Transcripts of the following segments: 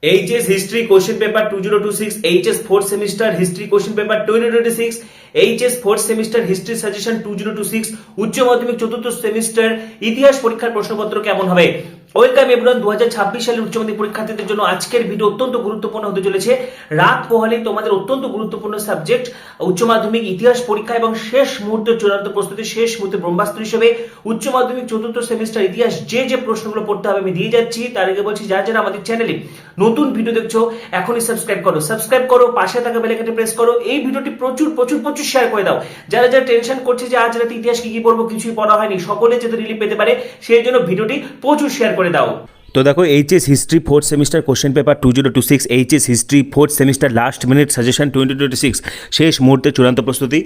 HS History Question Paper 2026, HS 4th Semester History Question Paper 2026, HS 4th Semester History Suggestion 2026, উচ্চ মাধ্যমিক চতুর্থ semester ইতিহাস পরীক্ষার প্রশ্নপত্র কেমন হবে। ওয়েলকাম এভরিওয়ান, 2026 সালের উচ্চ মাধ্যমিক পরীক্ষার্থীদের জন্য আজকের ভিডিও অত্যন্ত গুরুত্বপূর্ণ হতে চলেছে। রাত পোহালে তোমাদের অত্যন্ত গুরুত্বপূর্ণ সাবজেক্ট উচ্চ মাধ্যমিক ইতিহাস পরীক্ষা এবং শেষ মুহূর্তের চূড়ান্ত প্রস্তুতি, শেষ মুহূর্তে ব্রহ্মাস্ত্র হিসেবে উচ্চ মাধ্যমিক চতুর্থ সেমিস্টার ইতিহাস যে প্রশ্নগুলো পড়তে হবে আমি দিয়ে যাচ্ছি। তার আগে বলছি, যারা আমাদের চ্যানেলে নতুন ভিডিও দেখছো এখনই সাবস্ক্রাইব করো, পাশে থাকা বেল আইকনটি প্রেস করো, এই ভিডিওটি প্রচুর শেয়ার করে দাও। যারা টেনশন করছে যে আজ রাতে ইতিহাস কি পড়বো, কিছুই পড়া হয়নি, সকলে যাতে রিলিফ পেতে পারে সেই জন্য ভিডিওটি প্রচুর শেয়ার করে দাও। তো দেখো, HS history 4th semester question paper 2026, HS history 4th semester last minute suggestion 2026, শেষ মুহূর্তে চূড়ান্ত প্রস্তুতি।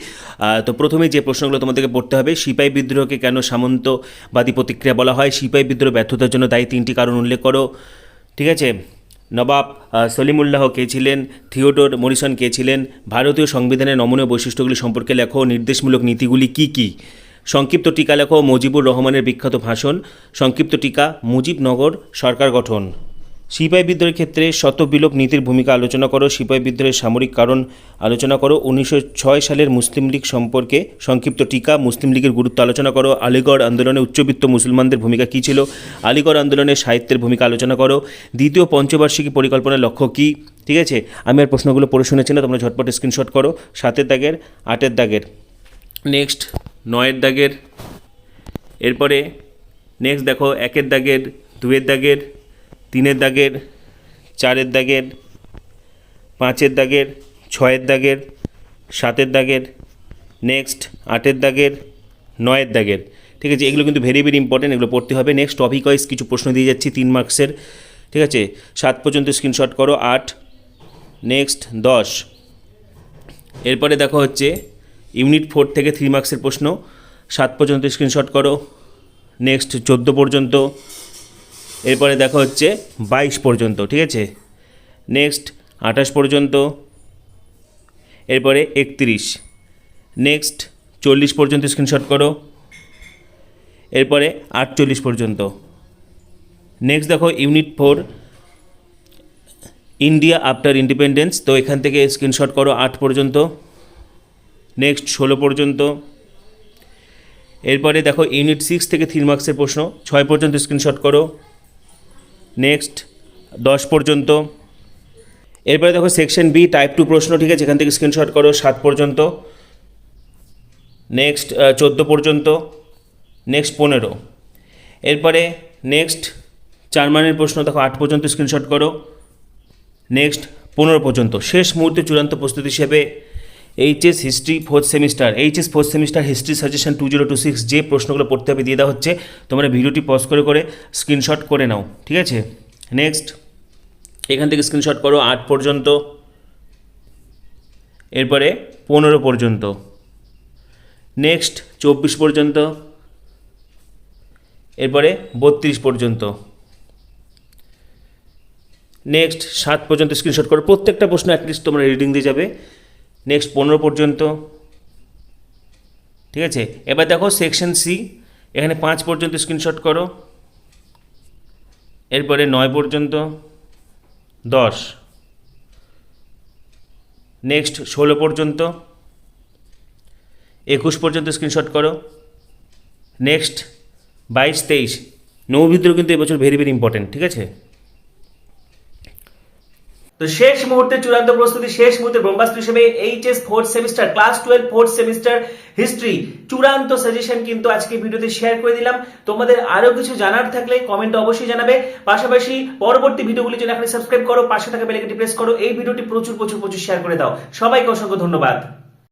তো প্রথমে যে প্রশ্নগুলো তোমাদেরকে পড়তে হবে, সিপাহী বিদ্রোহকে কেন সামন্তবাদী প্রতিক্রিয়া বলা হয়, সিপাহী বিদ্রোহ ব্যর্থতার জন্য দায়ী 3টি কারণ উল্লেখ করো। ঠিক আছে, নবাব সলিমুল্লাহ কে ছিলেন, থিওডোর মরিসন কে ছিলেন, ভারতীয় সংবিধানের নমনীয় বৈশিষ্ট্যগুলি সম্পর্কে লেখো, নির্দেশমূলক নীতিগুলি কী কী, সংক্ষিপ্ত টিকা লেখো, মুজিবুর রহমানের বিখ্যাত ভাষণ, সংক্ষিপ্ত টিকা, মুজিবনগর সরকার গঠন। সিপাহী বিদ্রোহের ক্ষেত্রে শতবিলোপ নীতির ভূমিকা আলোচনা করো, সিপাহী বিদ্রোহের সামরিক কারণ আলোচনা করো, 1906 সালের মুসলিম লীগ সম্পর্কে সংক্ষিপ্ত টিকা, মুসলিম লীগের গুরুত্ব আলোচনা করো, আলিগড় আন্দোলনে উচ্চবিত্ত মুসলমানদের ভূমিকা কী ছিল, আলিগড় আন্দোলনের সাহিত্যের ভূমিকা আলোচনা করো, দ্বিতীয় পঞ্চবার্ষিকী পরিকল্পনার লক্ষ্য কী। ঠিক আছে, আমি আর প্রশ্নগুলো পড়ে শুনেছি না, তোমরা ঝটপট স্ক্রিনশট করো। 7 দাগের, 8 দাগের, নেক্সট 9 দাগের, এরপরে নেক্সট দেখো 1 দাগের, 2 দাগের, 3 দাগের, 4 দাগের, 5 দাগের, 6 দাগের, 7 দাগের, নেক্সট 8 দাগের, 9 দাগের। ঠিক আছে, এগুলো কিন্তু ভেরি ইম্পর্টেন্ট, এগুলো পড়তে হবে। নেক্সট টপিক ওয়াইজ কিছু প্রশ্ন দিয়ে যাচ্ছি 3 মার্কসের। ঠিক আছে, 7 পর্যন্ত স্ক্রিনশট করো, 8, নেক্সট 10। এরপরে দেখো হচ্ছে ইউনিট 4 থেকে 3 মার্কসের প্রশ্ন, 7 পর্যন্ত স্ক্রিনশট করো, নেক্সট 14 পর্যন্ত, এরপরে দেখো হচ্ছে 22 পর্যন্ত। ঠিক আছে, নেক্সট 28 পর্যন্ত, এরপরে 31, নেক্সট 40 পর্যন্ত স্ক্রিনশট করো, এরপরে 48 পর্যন্ত। নেক্সট দেখো ইউনিট 4 ইন্ডিয়া আফটার ইন্ডিপেন্ডেন্স, তো এখান থেকে স্ক্রিনশট করো 8 পর্যন্ত, নেক্সট 16 পর্যন্ত। এরপরে দেখো ইউনিট 6 থেকে 3 মার্কসের প্রশ্ন, 6 পর্যন্ত স্ক্রিনশট করো, নেক্সট 10 পর্যন্ত। এরপরে দেখো সেকশন বি টাইপ 2 প্রশ্ন, ঠিক আছে, এখান থেকে স্ক্রিনশট করো 7 পর্যন্ত, নেক্সট 14 পর্যন্ত, নেক্সট 15। এরপরে নেক্সট 4 মানের প্রশ্ন দেখো 8 পর্যন্ত স্ক্রিনশট করো, নেক্সট 15 পর্যন্ত। শেষ মুহূর্তে চূড়ান্ত প্রস্তুতি হিসেবে HS history 4th semester history suggestion 2026 যে প্রশ্নগুলো পড়তে হবে দিয়ে দেওয়া হচ্ছে, তোমরা ভিডিওটি পজ করে স্ক্রিনশট করে নাও। ঠিক আছে, নেক্সট এখান থেকে স্ক্রিনশট করো 8 পর্যন্ত, এরপরে 15 পর্যন্ত, নেক্সট 24 পর্যন্ত, এরপরে 32 পর্যন্ত, নেক্সট 7 পর্যন্ত স্ক্রিনশট করো। প্রত্যেকটা প্রশ্ন অ্যাটলিস্ট তোমরা রিডিং দিয়ে যাবে। নেক্সট 15 পর্যন্ত। ঠিক আছে, এবার দেখো সেকশন সি, এখানে 5 পর্যন্ত স্ক্রিনশট করো, এরপরে 9 পর্যন্ত, 10, নেক্সট 16 পর্যন্ত, 21 পর্যন্ত স্ক্রিনশট করো, নেক্সট 22, 23। নববিদ্রোহ কিন্তু এবছর ভেরি ইম্পর্টেন্ট। ঠিক আছে, তো শেষ মুহূর্তে চূড়ান্ত প্রস্তুতি, শেষ মুহূর্তে ব্রহ্মাস্ত্র হিসেবে HS 4th semester class 12 4th semester history চূড়ান্ত সাজেশন কিন্তু আজকে ভিডিওতে শেয়ার করে দিলাম। তোমাদের আরো কিছু জানার থাকলে কমেন্টে অবশ্যই জানাবে। পাশাপাশি পরবর্তী ভিডিওগুলির জন্য এখানে সাবস্ক্রাইব করো, পাশে থাকা বেল আইকনটি প্রেস করো, এই ভিডিওটি প্রচুর শেয়ার করে দাও। সবাইকে অসংখ্য ধন্যবাদ।